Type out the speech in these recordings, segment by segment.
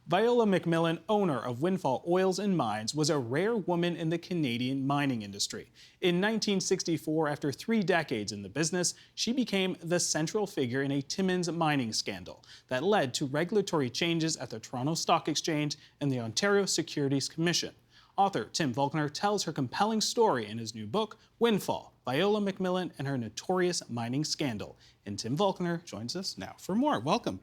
Viola MacMillan, owner of Windfall Oils and Mines, was a rare woman in the Canadian mining industry. In 1964, after 3 decades in the business, she became the central figure in a Timmins mining scandal that led to regulatory changes at the Toronto Stock Exchange and the Ontario Securities Commission. Author Tim Falconer tells her compelling story in his new book, Windfall, Viola MacMillan and Her Notorious Mining Scandal. And Tim Falconer joins us now for more. Welcome.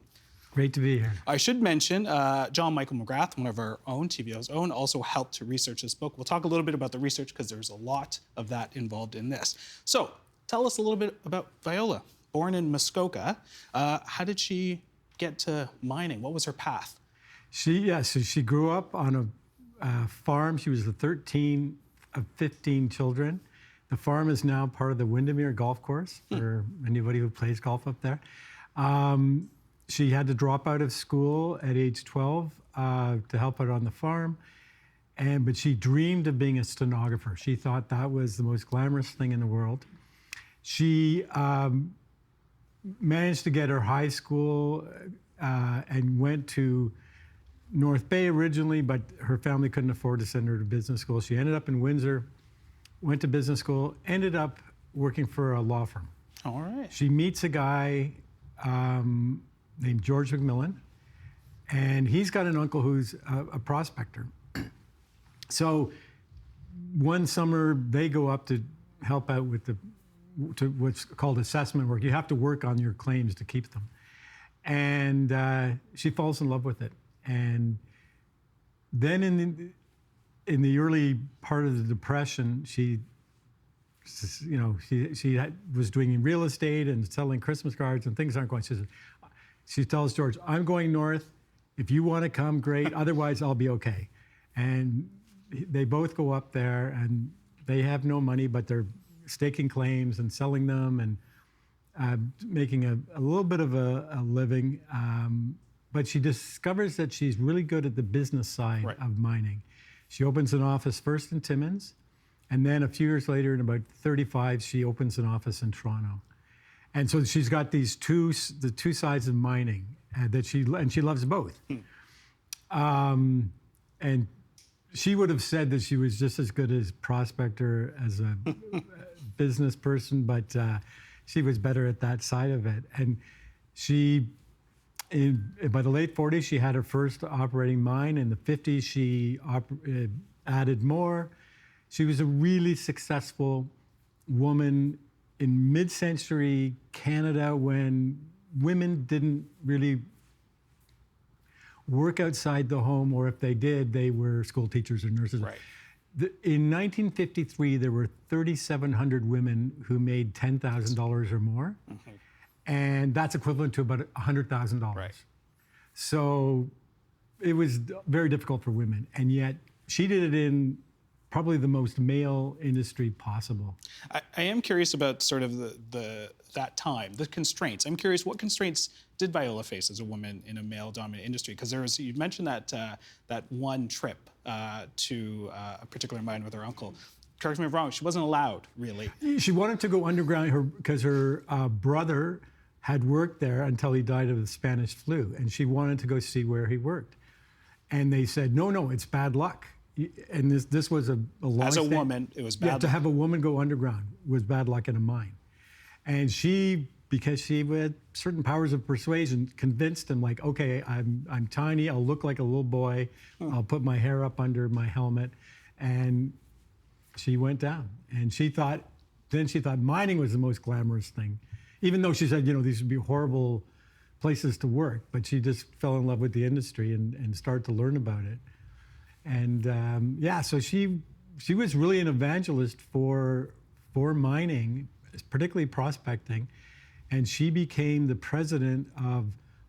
Great to be here. I should mention, John Michael McGrath, one of our own, TVO's own, also helped to research this book. We'll talk a little bit about the research because there's a lot of that involved in this. So tell us a little bit about Viola. Born in Muskoka, how did she get to mining? What was her path? So she grew up on a farm. She was the 13th of 15 children. The farm is now part of the Windermere Golf Course for anybody who plays golf up there. She had to drop out of school at age 12 to help out on the farm, but she dreamed of being a stenographer. She thought that was the most glamorous thing in the world. She managed to get her high school and went to North Bay originally, but her family couldn't afford to send her to business school. She ended up in Windsor, went to business school, ended up working for a law firm. All right. She meets a guy named George McMillan, and he's got an uncle who's a prospector. So one summer they go up to help out with what's called assessment work. You have to work on your claims to keep them. And she falls in love with it. And then in the early part of the Depression, she was doing real estate and selling Christmas cards, and things aren't going. She tells George, "I'm going north. If you want to come, great. Otherwise, I'll be okay." And they both go up there, and they have no money, but they're staking claims and selling them and making a little bit of a living. But she discovers that she's really good at the business side of mining. She opens an office first in Timmins, and then a few years later, in about 35, she opens an office in Toronto. And so she's got the two sides of mining that she loves both. And she would have said that she was just as good as prospector as a business person, but she was better at that side of it. And by the late 40s, she had her first operating mine. In the 50s, she added more. She was a really successful woman in mid-century Canada when women didn't really work outside the home, or if they did, they were school teachers or nurses. Right. In 1953, there were 3,700 women who made $10,000 or more. Mm-hmm. And that's equivalent to about $100,000. Right. So it was very difficult for women. And yet she did it in probably the most male industry possible. I am curious about sort of that time, the constraints. I'm curious, what constraints did Viola face as a woman in a male-dominated industry? Because you mentioned that one trip to a particular mine with her uncle. Correct me if I'm wrong, she wasn't allowed, really. She wanted to go underground because her brother had worked there until he died of the Spanish flu, and she wanted to go see where he worked. And they said, no, it's bad luck. And this was a long As a woman, it was bad luck. To have a woman go underground was bad luck in a mine. And she, because she had certain powers of persuasion, convinced him, like, okay, I'm tiny, I'll look like a little boy, I'll put my hair up under my helmet. And she went down. And she thought mining was the most glamorous thing. Even though she said, these would be horrible places to work, but she just fell in love with the industry and started to learn about it. And so she was really an evangelist for mining, particularly prospecting. And she became the president of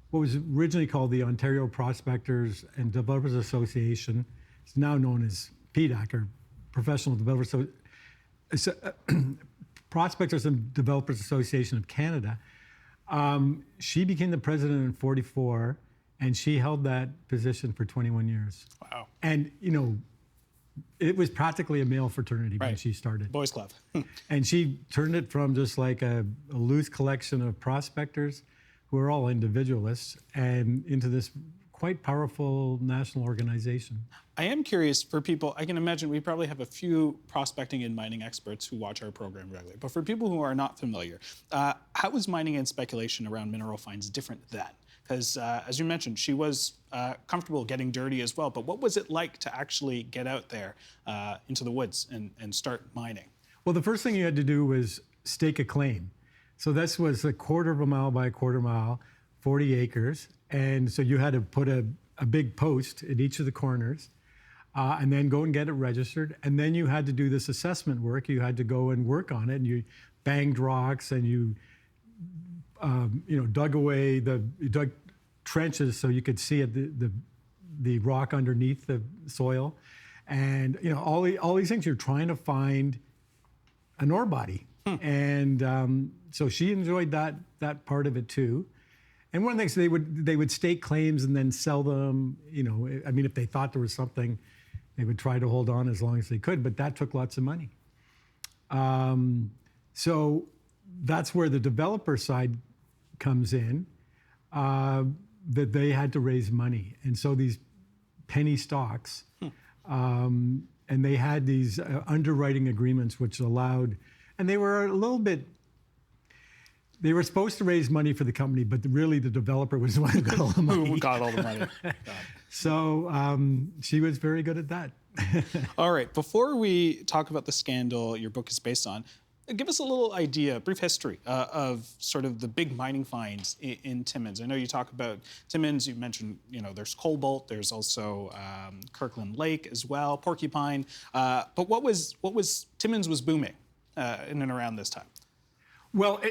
what was originally called the Ontario Prospectors and Developers Association. It's now known as PDAC, or Professional Developers Prospectors and Developers Association of Canada. She became the president in 1944, and she held that position for 21 years. Wow. And, it was practically a male fraternity when she started. Boys Club. And she turned it from just like a loose collection of prospectors who are all individualists and into this quite powerful national organization. I am curious for people, I can imagine we probably have a few prospecting and mining experts who watch our program regularly, but for people who are not familiar, how is mining and speculation around mineral finds different then? Because as you mentioned, she was comfortable getting dirty as well, but what was it like to actually get out there into the woods and start mining? Well, the first thing you had to do was stake a claim. So this was a quarter of a mile by a quarter mile, 40 acres. And so you had to put a big post at each of the corners and then go and get it registered. And then you had to do this assessment work. You had to go and work on it, and you banged rocks, and you dug trenches so you could see the rock underneath the soil. And all these things, you're trying to find an ore body. And so she enjoyed that part of it too. And one of the things, they would stake claims and then sell them. If they thought there was something, they would try to hold on as long as they could, but that took lots of money. So that's where the developer side comes in, that they had to raise money. And so these penny stocks, and they had these underwriting agreements which allowed, and they were a little bit, they were supposed to raise money for the company, but really the developer was the one who got all the money. Who got all the money. So she was very good at that. All right, before we talk about the scandal your book is based on, give us a little idea, brief history of sort of the big mining finds in Timmins. I know you talk about Timmins, you mentioned, there's cobalt, there's also Kirkland Lake as well, Porcupine. But what was Timmins was booming in and around this time? Well,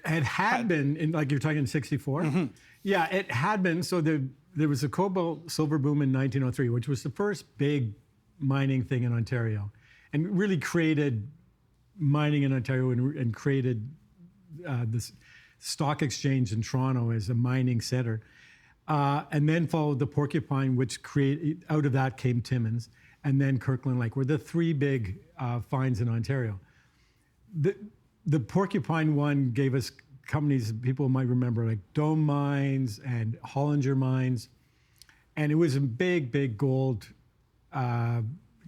it had been, like you're talking in 64? Mm-hmm. Yeah, it had been. So there was a cobalt silver boom in 1903, which was the first big mining thing in Ontario, and really created mining in Ontario and created this stock exchange in Toronto as a mining center. And then followed the Porcupine, which out of that came Timmins, and then Kirkland Lake were the three big finds in Ontario. The Porcupine one gave us companies people might remember, like Dome Mines and Hollinger Mines. And it was a big gold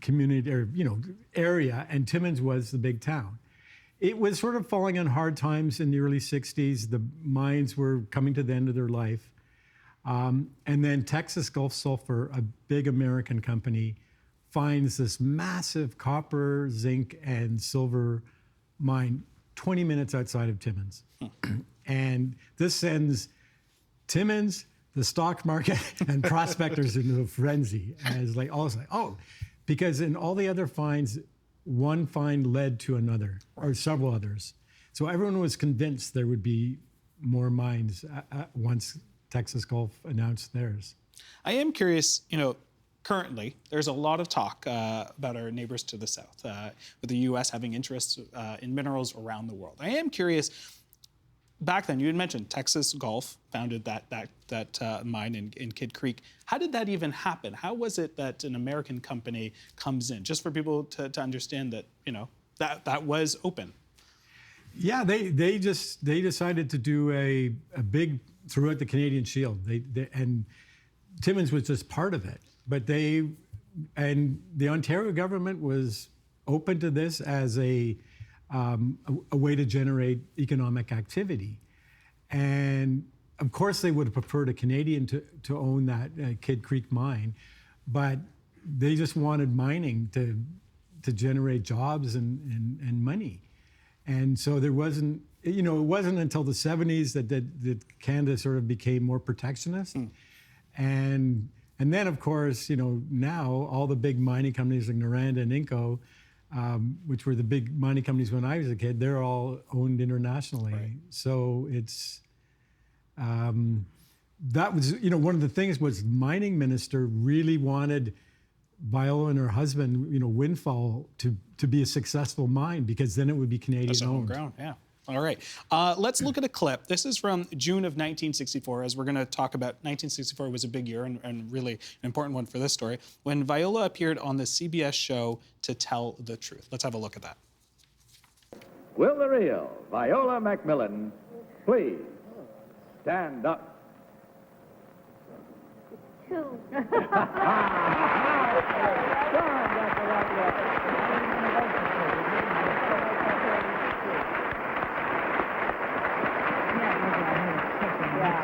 community or area, and Timmins was the big town. It was sort of falling on hard times in the early 60s. The mines were coming to the end of their life. And then Texas Gulf Sulfur, a big American company, finds this massive copper, zinc, and silver mine 20 minutes outside of Timmins. And this sends Timmins, the stock market, and prospectors into a frenzy. And it's like, because in all the other finds, one find led to another, or several others. So everyone was convinced there would be more mines once Texas Gulf announced theirs. I am curious, currently there's a lot of talk about our neighbors to the south, with the U.S. having interests in minerals around the world. I am curious, back then you had mentioned Texas Gulf founded that mine in Kidd Creek. How did that even happen? How was it that an American company comes in? Just for people to understand that, that was open. Yeah, they decided to do a big throughout the Canadian Shield. And Timmins was just part of it. But the Ontario government was open to this as a way to generate economic activity. And of course they would have preferred a Canadian to own that Kidd Creek mine, but they just wanted mining to generate jobs and money. And so there wasn't, it wasn't until the 70s that Canada sort of became more protectionist. And then, of course, now all the big mining companies like Noranda and Inco, which were the big mining companies when I was a kid, they're all owned internationally. Right. So it's, that was, one of the things was mining minister really wanted Viola and her husband, Windfall, to be a successful mine, because then it would be Canadian owned. Ground, yeah. All right. Let's look at a clip. This is from June of 1964, as we're going to talk about. 1964 was a big year and really an important one for this story, when Viola appeared on the CBS show To Tell the Truth. Let's have a look at that. Will the real Viola MacMillan please stand up? too.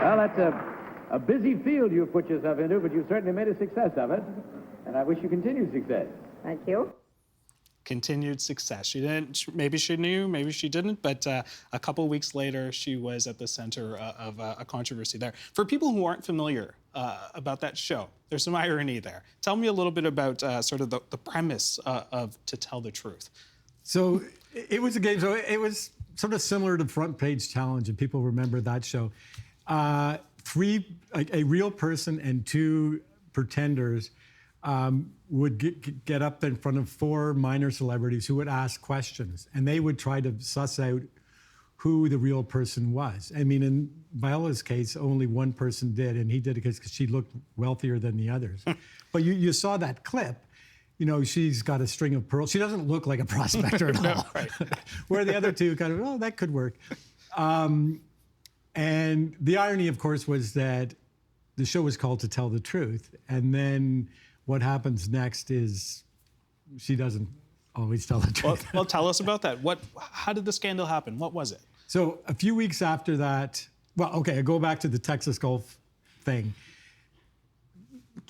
Well, that's a busy field you've put yourself into, but you've certainly made a success of it. And I wish you continued success. Thank you. Continued success. She didn't, maybe she knew, maybe she didn't, but a couple of weeks later, she was at the center of a controversy there. For people who aren't familiar about that show, there's some irony there. Tell me a little bit about sort of the premise of To Tell the Truth. So it was a game. So it was sort of similar to Front Page Challenge, and people remember that show. A real person and two pretenders would get up in front of four minor celebrities who would ask questions, and they would try to suss out who the real person was. I mean, in Viola's case, only one person did, and he did it because she looked wealthier than the others. But you saw that clip. You know, she's got a string of pearls. She doesn't look like a prospector at all. Right. Where the other two kind of, oh, that could work. And the irony, of course, was that the show was called To Tell the Truth. And then what happens next is she doesn't always tell the truth. Well, tell us about that. How did the scandal happen? What was it? So a few weeks after that, well, okay, I go back to the Texas Gulf thing.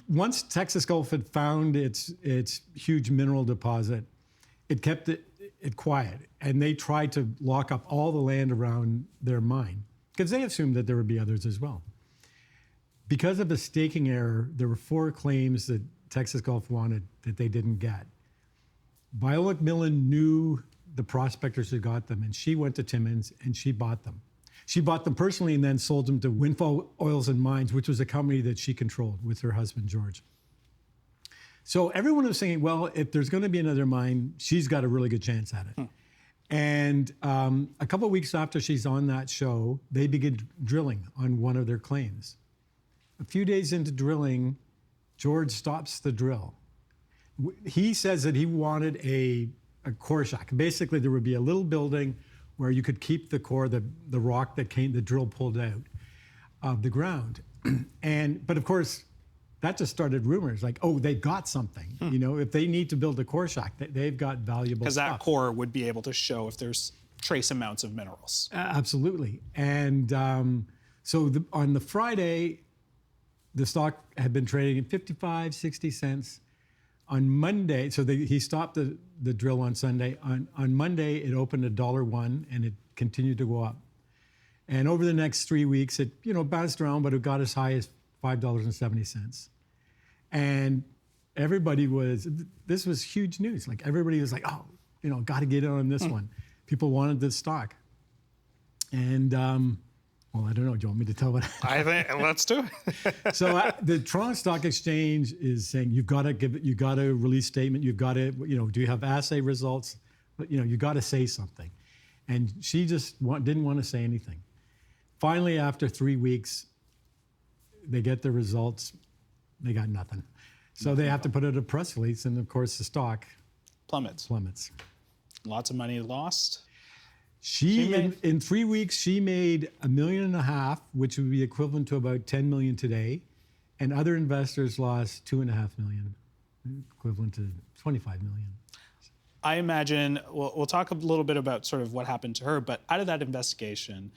Once Texas Gulf had found its huge mineral deposit, it kept it quiet. And they tried to lock up all the land around their mine, because they assumed that there would be others as well. Because of a staking error, there were 4 claims that Texas Gulf wanted that they didn't get. Viola MacMillan knew the prospectors who got them, and she went to Timmins and she bought them. She bought them personally and then sold them to Windfall Oils and Mines, which was a company that she controlled with her husband, George. So everyone was saying, well, if there's going to be another mine, she's got a really good chance at it. And a couple of weeks after she's on that show, they begin drilling on one of their claims. A few days into drilling, George stops the drill. He says that he wanted a core shack. Basically, there would be a little building where you could keep the core, the rock that the drill pulled out of the ground. But of course, that just started rumors like, oh, they got something. You know, if they need to build a core shack, they've got valuable stuff. Because that core would be able to show if there's trace amounts of minerals. Absolutely. And so on the Friday, the stock had been trading at 55, 60 cents. On Monday, so he stopped the drill on Sunday. On Monday, it opened at $1 and it continued to go up. And over the next 3 weeks, it bounced around, but it got as high as $5.70. And this was huge news. Like everybody was like, oh, got to get in on this one. People wanted this stock. And well, I don't know. Do you want me to tell what? I think let's do it. So the Toronto Stock Exchange is saying you've got to release statement. You've got to, do you have assay results? But you got to say something. And she just didn't want to say anything. Finally, after 3 weeks, they get the results. They got nothing. So they have to put out a press release, and of course the stock plummets. Lots of money lost. In 3 weeks, she made $1.5 million, which would be equivalent to about $10 million today, and other investors lost $2.5 million, equivalent to $25 million. I imagine we'll talk a little bit about sort of what happened to her, but out of that investigation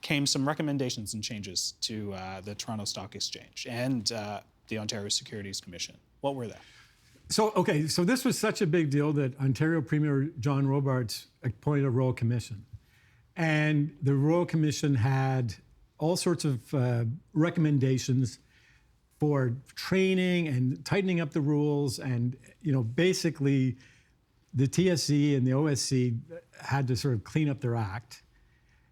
came some recommendations and changes to the Toronto Stock Exchange and the Ontario Securities Commission. What were they? So this was such a big deal that Ontario Premier John Robarts appointed a Royal Commission. And the Royal Commission had all sorts of recommendations for training and tightening up the rules. And, basically the TSC and the OSC had to sort of clean up their act.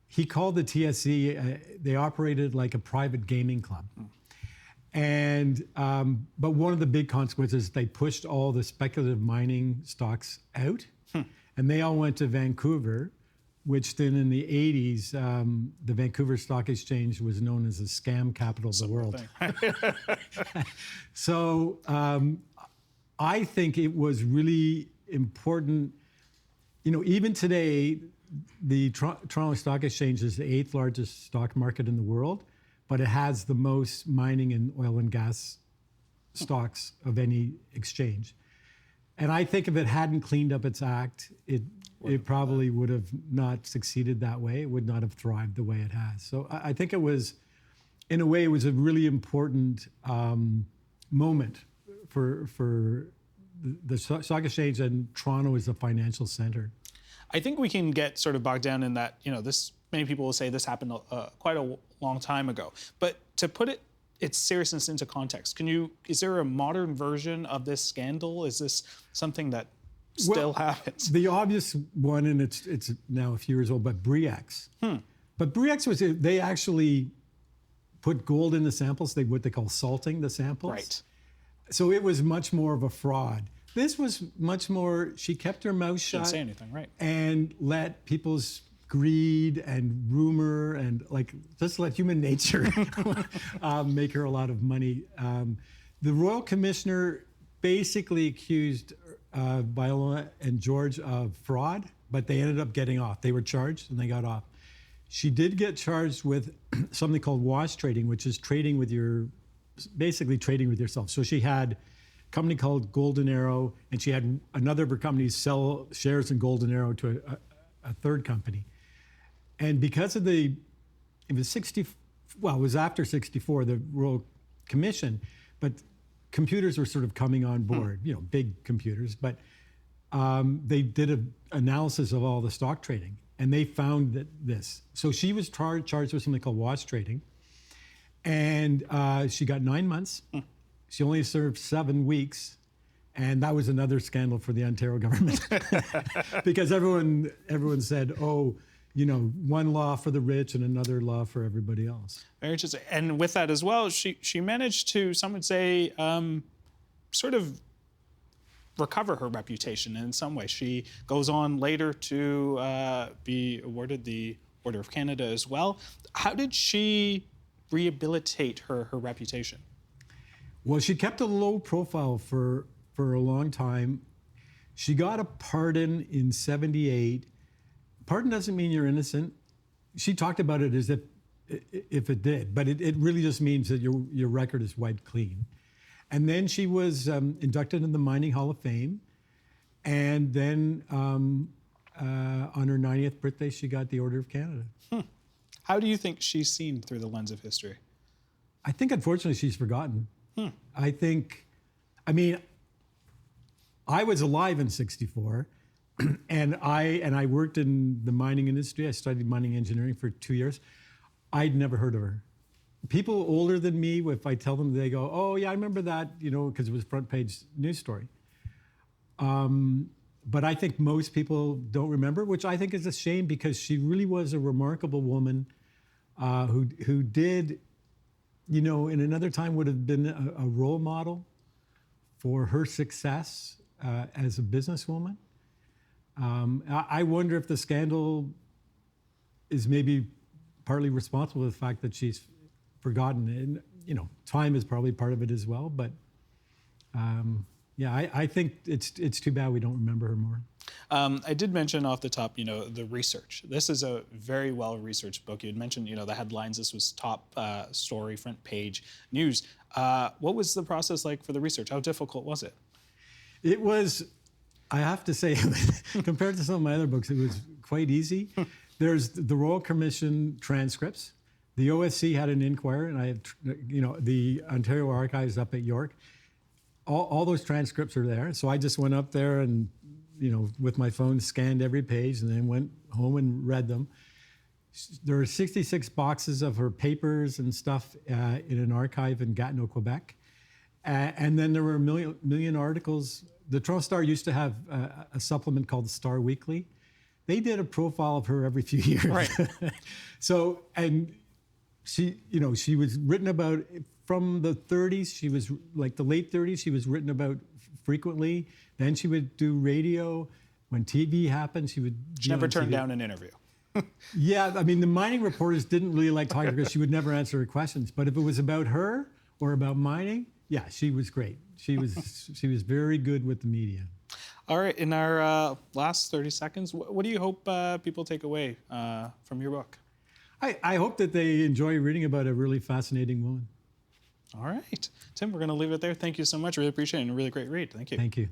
He called the TSC, they operated like a private gaming club. And but one of the big consequences, they pushed all the speculative mining stocks out, and they all went to Vancouver, which then in the 80s, the Vancouver Stock Exchange was known as the scam capital of the world. So I think it was really important. Even today, the Toronto Stock Exchange is the 8th largest stock market in the world, but it has the most mining and oil and gas stocks of any exchange. And I think if it hadn't cleaned up its act, it probably would have not succeeded that way. It would not have thrived the way it has. So I think it was, in a way, it was a really important moment for the stock exchange, and Toronto is a financial center. I think we can get sort of bogged down in that, this, many people will say this happened quite a long time ago. But to put its seriousness into context, is there a modern version of this scandal? Is this something that still happens? The obvious one, and it's now a few years old, but Bre-X. But Bre-X they actually put gold in the samples, what they call salting the samples. Right. So it was much more of a fraud. This was much more, she kept her mouth shut. Didn't say anything, right. And let people's greed and rumor and just let human nature make her a lot of money. The Royal Commissioner basically accused Viola and George of fraud, but they ended up getting off. They were charged and they got off. She did get charged with something called wash trading, which is basically trading with yourself. So she had a company called Golden Arrow, and she had another of her companies sell shares in Golden Arrow to a third company. And because of it was after 64, the Royal Commission, but computers were sort of coming on board, big computers, but they did an analysis of all the stock trading, and they found this. So she was charged with something called wash trading, and she got 9 months. She only served 7 weeks, and that was another scandal for the Ontario government because everyone said, one law for the rich and another law for everybody else. Very interesting. And with that as well, she managed to, some would say, sort of recover her reputation in some way. She goes on later to be awarded the Order of Canada as well. How did she rehabilitate her reputation? Well, she kept a low profile for a long time. She got a pardon in 78. Pardon doesn't mean you're innocent. She talked about it as if it did, but it really just means that your record is wiped clean. And then she was inducted in the Mining Hall of Fame. And then on her 90th birthday, she got the Order of Canada. How do you think she's seen through the lens of history? I think, unfortunately, she's forgotten. I was alive in 64, and I worked in the mining industry. I studied mining engineering for 2 years. I'd never heard of her. People older than me, if I tell them, they go, "Oh yeah, I remember that," because it was front page news story. But I think most people don't remember, which I think is a shame because she really was a remarkable woman who did, in another time would have been a role model for her success as a businesswoman. I wonder if the scandal is maybe partly responsible for the fact that she's forgotten. And, time is probably part of it as well. But I think it's too bad we don't remember her more. I did mention off the top, the research. This is a very well-researched book. You had mentioned, the headlines. This was top story, front page news. What was the process like for the research? How difficult was it? It was, I have to say, compared to some of my other books, it was quite easy. There's the Royal Commission transcripts. The OSC had an inquiry, and I have, the Ontario Archives up at York. All those transcripts are there. So I just went up there and, with my phone, scanned every page and then went home and read them. There are 66 boxes of her papers and stuff in an archive in Gatineau, Quebec. And then there were a million articles. The Toronto Star used to have a supplement called the Star Weekly. They did a profile of her every few years. Right. So, and she was written about from the 30s. She was like the late 30s. She was written about frequently. Then she would do radio. When TV happened, she would. She never turned down an interview. Yeah, the mining reporters didn't really like talking to her because she would never answer her questions. But if it was about her or about mining, yeah, she was great. She was very good with the media. All right, in our last 30 seconds, what do you hope people take away from your book? I hope that they enjoy reading about a really fascinating woman. All right. Tim, we're going to leave it there. Thank you so much. Really appreciate it. And a really great read. Thank you. Thank you.